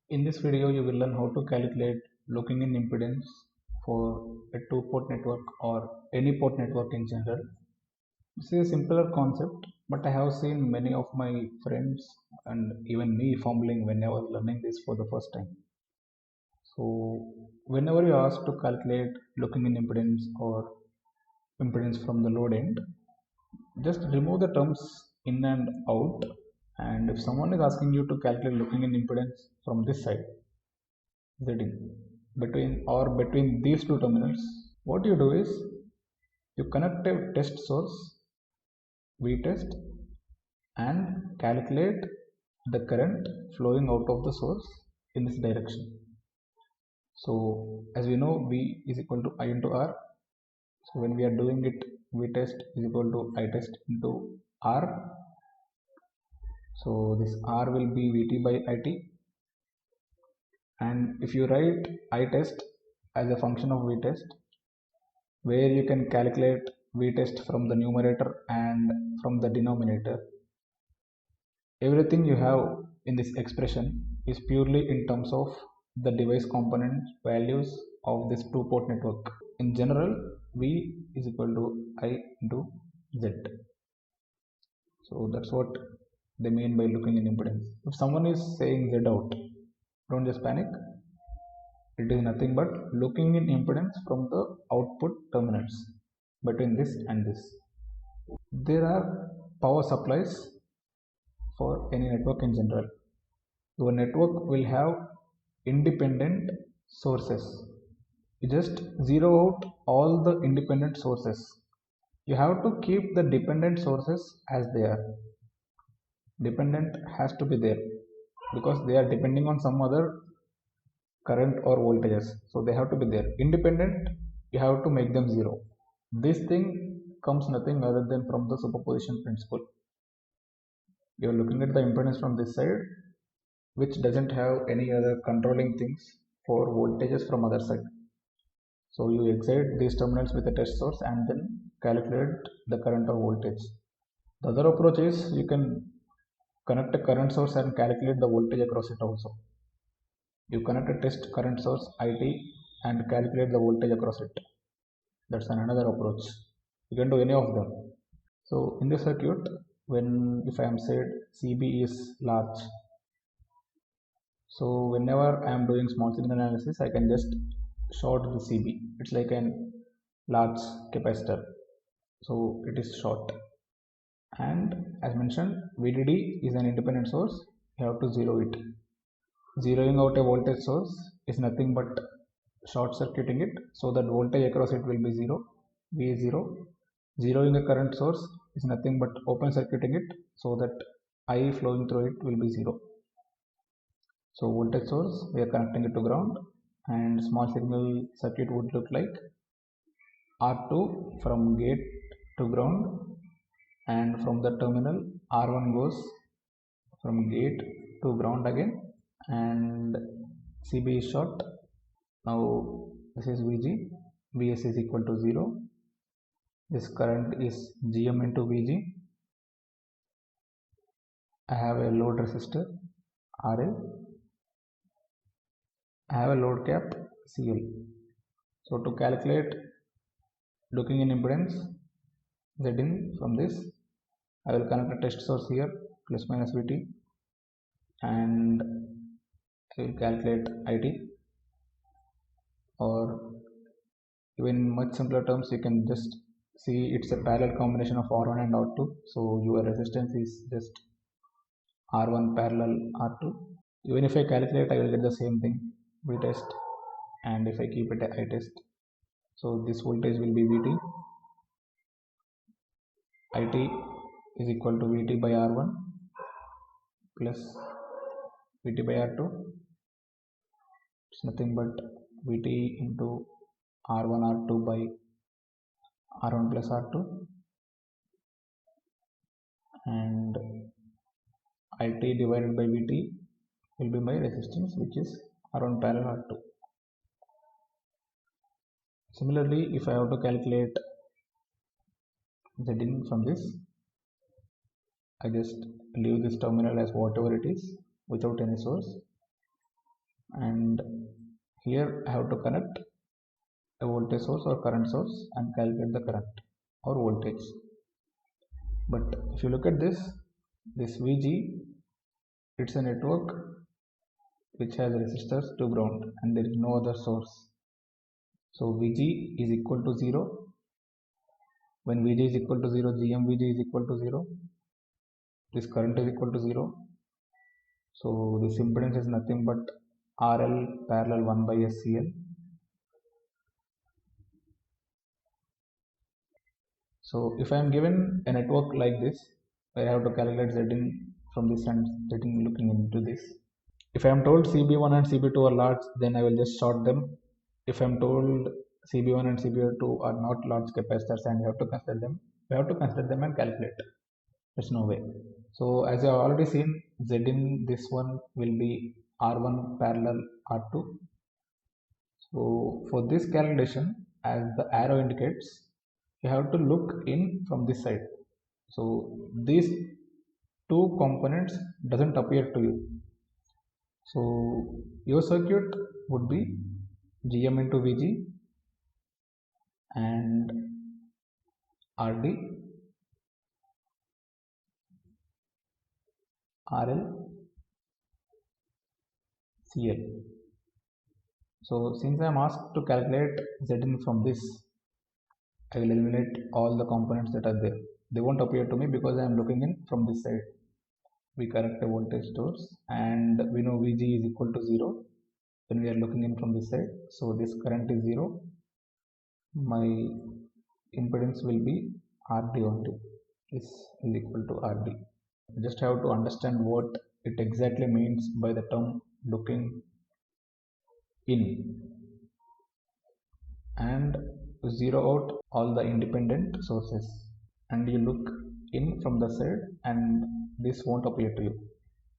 In this video, you will learn how to calculate looking in impedance for a two-port network or any port network in general. This is a simpler concept, but I have seen many of my friends and even me fumbling when I was learning this for the first time. So, whenever you ask to calculate looking in impedance or impedance from the load end, just remove the terms in and out. And if someone is asking you to calculate looking in impedance from this side, ZIN between these two terminals, what you do is you connect a test source Vtest and calculate the current flowing out of the source in this direction. So as we know, V is equal to I into R. So when we are doing it, Vtest is equal to I test into R. So this R will be Vt by It. And if you write I test as a function of Vtest, where you can calculate Vtest from the numerator and from the denominator, everything you have in this expression is purely in terms of the device component values of this two-port network. In general, V is equal to I into Z. So that's what they mean by looking in impedance. If someone is saying Z out, don't just panic. It is nothing but looking in impedance from the output terminals between this and this. There are power supplies for any network in general. Your network will have independent sources. You just zero out all the independent sources. You have to keep the dependent sources as they are. Dependent has to be there because they are depending on some other current or voltages, so they have to be there. Independent, you have to make them zero. This thing comes nothing other than from the superposition principle. You are looking at the impedance from this side, which doesn't have any other controlling things for voltages from other side. So you excite these terminals with a test source and then calculate the current or voltage. The other approach is you can connect a current source and calculate the voltage across it also. You connect a test current source IT and calculate the voltage across it. That's another approach. You can do any of them. So in the circuit, when if I am said CB is large, so whenever I am doing small signal analysis, I can just short the CB. It's like an large capacitor, so it is short. And as mentioned, VDD is an independent source. You have to zero it. Zeroing out a voltage source is nothing but short circuiting it, so that voltage across it will be zero. V is zero. Zeroing a current source is nothing but open circuiting it, so that I flowing through it will be zero. So voltage source, we are connecting it to ground, and small signal circuit would look like R2 from gate to ground, and from the terminal R1 goes from gate to ground again, and CB is short. Now this is VG, Vs is equal to 0. This current is Gm into Vg. I have a load resistor RL. I have a load cap CL. So to calculate looking in impedance Zin from this, I will connect a test source here plus minus Vt, and I will calculate It, or even in much simpler terms you can just see it's a parallel combination of R1 and R2, so your resistance is just R1 parallel R2. Even if I calculate, I will get the same thing, V test, and if I keep it I test, so this voltage will be Vt. It is equal to Vt by R1 plus Vt by R2. It's nothing but Vt into R1 R2 by R1 plus R2, and It divided by Vt will be my resistance, which is R1 parallel R2. Similarly, if I have to calculate Zin from this, I just leave this terminal as whatever it is without any source. and here I have to connect a voltage source or current source and calculate the current or voltage. But if you look at this VG, it's a network which has resistors to ground and there is no other source. So VG is equal to 0. When VG is equal to 0, GMVG is equal to 0. This current is equal to 0. So this impedance is nothing but RL parallel 1 by SCL. So if I am given a network like this, I have to calculate Zin from this and Zin looking into this. If I am told CB1 and CB2 are large, then I will just short them. If I am told CB1 and CB2 are not large capacitors and you have to consider them, we have to consider them and calculate. There's no way. So as you have already seen, Zin this one will be R1 parallel R2. So for this calculation, as the arrow indicates, you have to look in from this side. So these two components doesn't appear to you. So your circuit would be GM into VG and RD, RL, CL. So since I am asked to calculate Zin from this, I will eliminate all the components that are there. They won't appear to me because I am looking in from this side. We connect a voltage source and we know VG is equal to 0 when we are looking in from this side. So this current is 0. My impedance will be RD only. This is equal to RD. You just have to understand what it exactly means by the term looking in, and zero out all the independent sources and you look in from the side and this won't appear to you.